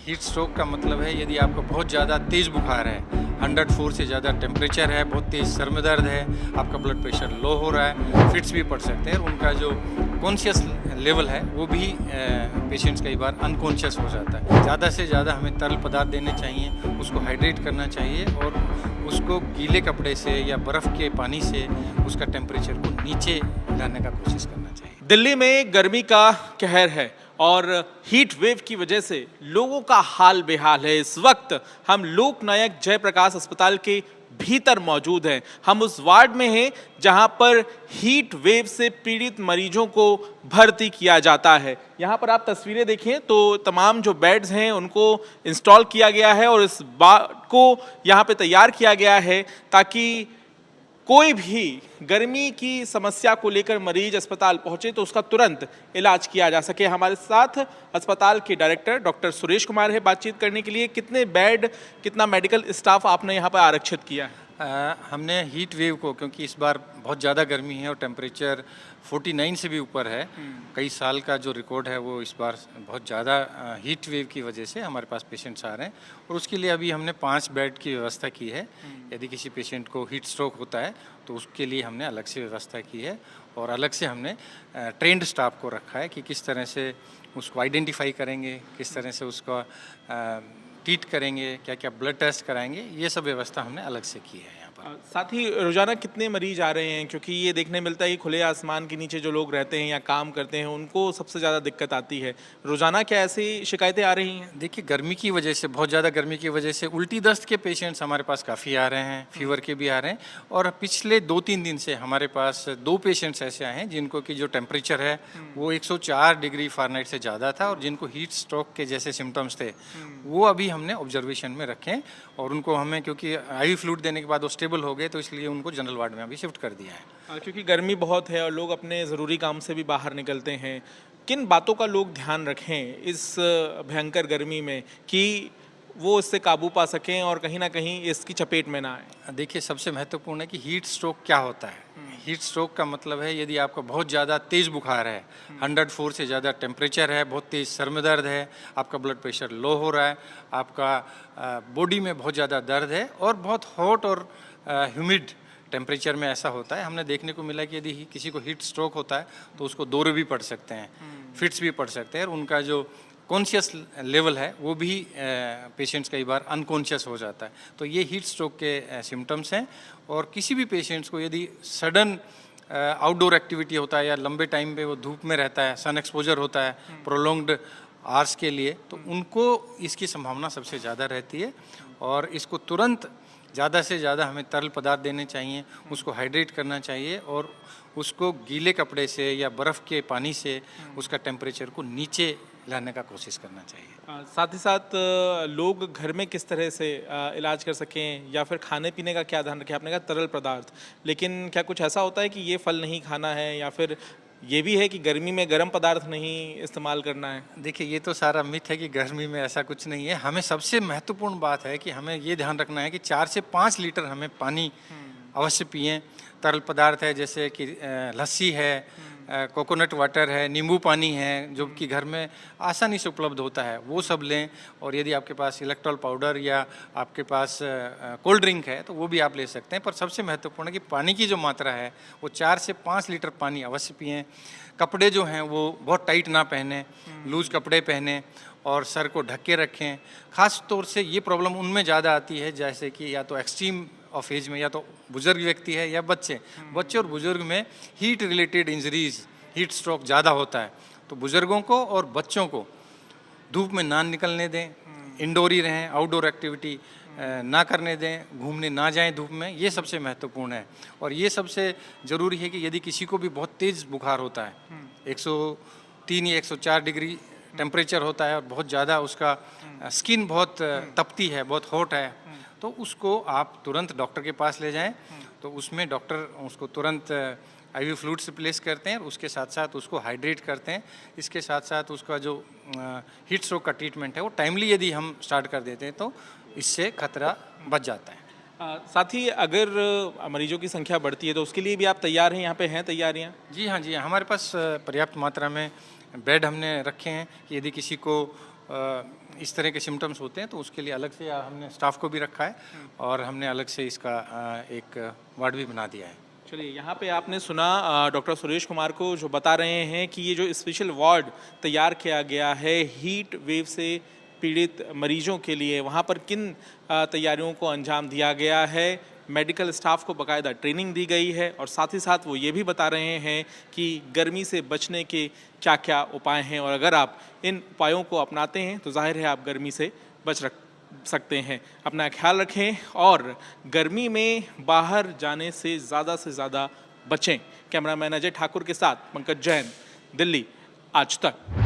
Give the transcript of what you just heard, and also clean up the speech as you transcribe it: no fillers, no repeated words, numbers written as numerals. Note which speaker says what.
Speaker 1: Heat stroke का मतलब है यदि आपको बहुत ज़्यादा तेज़ बुखार है, 104 से ज़्यादा टेम्परेचर है, बहुत तेज़ सर में दर्द है, आपका ब्लड प्रेशर लो हो रहा है, फिट्स भी पड़ सकते हैं और उनका जो कॉन्शियस लेवल है वो भी पेशेंट्स कई बार अनकॉन्शियस हो जाता है। ज़्यादा से ज़्यादा हमें तरल पदार्थ देने चाहिए, उसको हाइड्रेट करना चाहिए और उसको गीले कपड़े से या बर्फ़ के पानी से उसका टेम्परेचर को नीचे लाने का कोशिश करना चाहिए।
Speaker 2: दिल्ली में गर्मी का कहर है और हीट वेव की वजह से लोगों का हाल बेहाल है। इस वक्त हम लोकनायक जयप्रकाश अस्पताल के भीतर मौजूद हैं। हम उस वार्ड में हैं जहां पर हीट वेव से पीड़ित मरीजों को भर्ती किया जाता है। यहां पर आप तस्वीरें देखें तो तमाम जो बेड्स हैं उनको इंस्टॉल किया गया है और इस वार्ड को यहां पे तैयार किया गया है ताकि कोई भी गर्मी की समस्या को लेकर मरीज अस्पताल पहुंचे तो उसका तुरंत इलाज किया जा सके। हमारे साथ अस्पताल के डायरेक्टर डॉक्टर सुरेश कुमार है बातचीत करने के लिए। कितने बेड, कितना मेडिकल स्टाफ आपने यहाँ पर आरक्षित किया है?
Speaker 1: हमने हीट वेव को, क्योंकि इस बार बहुत ज़्यादा गर्मी है और टेम्परेचर 49 से भी ऊपर है, कई साल का जो रिकॉर्ड है वो इस बार बहुत ज़्यादा हीट वेव की वजह से हमारे पास पेशेंट्स आ रहे हैं और उसके लिए अभी हमने 5 बेड की व्यवस्था की है। यदि किसी पेशेंट को हीट स्ट्रोक होता है तो उसके लिए हमने अलग से व्यवस्था की है और अलग से हमने ट्रेंड स्टाफ को रखा है कि किस तरह से उसको आइडेंटिफाई करेंगे, किस तरह से उसका ट्रीट करेंगे, क्या क्या ब्लड टेस्ट कराएंगे, ये सब व्यवस्था हमने अलग से की है यहाँ पर।
Speaker 2: साथ ही रोजाना कितने मरीज आ रहे हैं? क्योंकि ये देखने मिलता है कि खुले आसमान के नीचे जो लोग रहते हैं या काम करते हैं उनको सबसे ज़्यादा दिक्कत आती है। रोजाना क्या ऐसी शिकायतें आ रही हैं?
Speaker 1: देखिए, गर्मी की वजह से, बहुत ज़्यादा गर्मी की वजह से उल्टी दस्त के पेशेंट्स हमारे पास काफ़ी आ रहे हैं, फीवर के भी आ रहे हैं और पिछले 2-3 दिन से हमारे पास 2 पेशेंट्स ऐसे आए हैं जिनको कि जो टेम्परेचर है वो 104 डिग्री फ़ारेनहाइट से ज़्यादा था और जिनको हीट स्ट्रोक के जैसे सिम्टम्स थे वो अभी हमने ऑब्जर्वेशन में रखे हैं और उनको हमें, क्योंकि IV फ्लूइड देने के बाद वो स्टेबल हो गए तो इसलिए उनको जनरल वार्ड में अभी शिफ्ट कर दिया है।
Speaker 2: क्योंकि गर्मी बहुत है और लोग अपने ज़रूरी काम से भी बाहर निकलते हैं। किन बातों का लोग ध्यान रखें इस भयंकर गर्मी में कि वो इससे काबू पा सकें और कहीं ना कहीं इसकी चपेट में ना आए?
Speaker 1: देखिए, सबसे महत्वपूर्ण है कि हीट स्ट्रोक क्या होता है। हीट स्ट्रोक का मतलब है यदि आपको बहुत ज़्यादा तेज़ बुखार है, 104 से ज़्यादा टेम्परेचर है, बहुत तेज़ सर में दर्द है, आपका ब्लड प्रेशर लो हो रहा है, आपका बॉडी में बहुत ज़्यादा दर्द है और बहुत हॉट और ह्यूमिड टेम्परेचर में ऐसा होता है। हमने देखने को मिला कि यदि किसी को हीट स्ट्रोक होता है तो उसको दौरे भी पड़ सकते हैं, फिट्स भी पड़ सकते हैं और उनका जो कॉन्शियस लेवल है वो भी पेशेंट्स कई बार अनकॉन्शियस हो जाता है। तो ये हीट स्ट्रोक के सिम्टम्स हैं और किसी भी पेशेंट्स को यदि सडन आउटडोर एक्टिविटी होता है या लंबे टाइम पे वो धूप में रहता है, सन एक्सपोजर होता है प्रोलॉन्ग्ड आवर्स के लिए, तो उनको इसकी संभावना सबसे ज़्यादा रहती है और इसको तुरंत ज़्यादा से ज़्यादा हमें तरल पदार्थ देने चाहिए, उसको हाइड्रेट करना चाहिए और उसको गीले कपड़े से या बर्फ़ के पानी से उसका टेम्परेचर को नीचे लाने का कोशिश करना चाहिए।
Speaker 2: साथ ही साथ लोग घर में किस तरह से इलाज कर सकें या फिर खाने पीने का क्या ध्यान रखें? आपने कहा तरल पदार्थ, लेकिन क्या कुछ ऐसा होता है कि ये फल नहीं खाना है या फिर ये भी है कि गर्मी में गर्म पदार्थ नहीं इस्तेमाल करना है?
Speaker 1: देखिए, ये तो सारा मिथ है कि गर्मी में ऐसा कुछ नहीं है। हमें सबसे महत्वपूर्ण बात है कि हमें ये ध्यान रखना है कि 4 से 5 लीटर हमें पानी अवश्य पिएं। तरल पदार्थ है जैसे कि लस्सी है, कोकोनट वाटर है, नींबू पानी है, जो कि घर में आसानी से उपलब्ध होता है, वो सब लें और यदि आपके पास इलेक्ट्रॉल पाउडर या आपके पास कोल्ड ड्रिंक है तो वो भी आप ले सकते हैं। पर सबसे महत्वपूर्ण है कि पानी की जो मात्रा है वो 4 से 5 लीटर पानी अवश्य पिएं। कपड़े जो हैं वो बहुत टाइट ना पहने, लूज कपड़े पहने और सर को ढक के रखें। ख़ास तौर से ये प्रॉब्लम उनमें ज़्यादा आती है जैसे कि या तो एक्सट्रीम ऑफ एज में, या तो बुजुर्ग व्यक्ति है या बच्चे और बुजुर्ग में heat related injuries, heat stroke ज़्यादा होता है। तो बुजुर्गों को और बच्चों को धूप में ना निकलने दें, इंडोर ही रहें, आउटडोर एक्टिविटी ना करने दें, घूमने ना जाएं धूप में, ये सबसे महत्वपूर्ण है। और ये सबसे ज़रूरी है कि यदि किसी को भी बहुत तेज़ बुखार होता है, 103 या 104 डिग्री टेम्परेचर होता है और बहुत ज़्यादा उसका स्किन बहुत तपती है, बहुत हॉट है, तो उसको आप तुरंत डॉक्टर के पास ले जाएं। तो उसमें डॉक्टर उसको तुरंत IV फ्लूइड से प्लेस करते हैं और उसके साथ साथ उसको हाइड्रेट करते हैं। इसके साथ साथ उसका जो हीट स्ट्रोक का ट्रीटमेंट है वो टाइमली यदि हम स्टार्ट कर देते हैं तो इससे खतरा बच जाता है।
Speaker 2: साथ ही अगर मरीजों की संख्या बढ़ती है तो उसके लिए भी आप तैयार हैं? यहाँ पे हैं तैयारियाँ?
Speaker 1: जी हाँ, हमारे पास पर्याप्त मात्रा में बेड हमने रखे हैं कि यदि किसी को इस तरह के सिम्टम्स होते हैं तो उसके लिए अलग से हमने स्टाफ को भी रखा है और हमने अलग से इसका एक वार्ड भी बना दिया है।
Speaker 2: चलिए, यहाँ पे आपने सुना डॉक्टर सुरेश कुमार को जो बता रहे हैं कि ये जो स्पेशल वार्ड तैयार किया गया है हीट वेव से पीड़ित मरीजों के लिए, वहाँ पर किन तैयारियों को अंजाम दिया गया है, मेडिकल स्टाफ को बाकायदा ट्रेनिंग दी गई है और साथ ही साथ वो ये भी बता रहे हैं कि गर्मी से बचने के क्या क्या उपाय हैं और अगर आप इन उपायों को अपनाते हैं तो जाहिर है आप गर्मी से बच सकते हैं। अपना ख्याल रखें और गर्मी में बाहर जाने से ज़्यादा बचें। कैमरामैन अजय ठाकुर के साथ पंकज जैन, दिल्ली आज तक।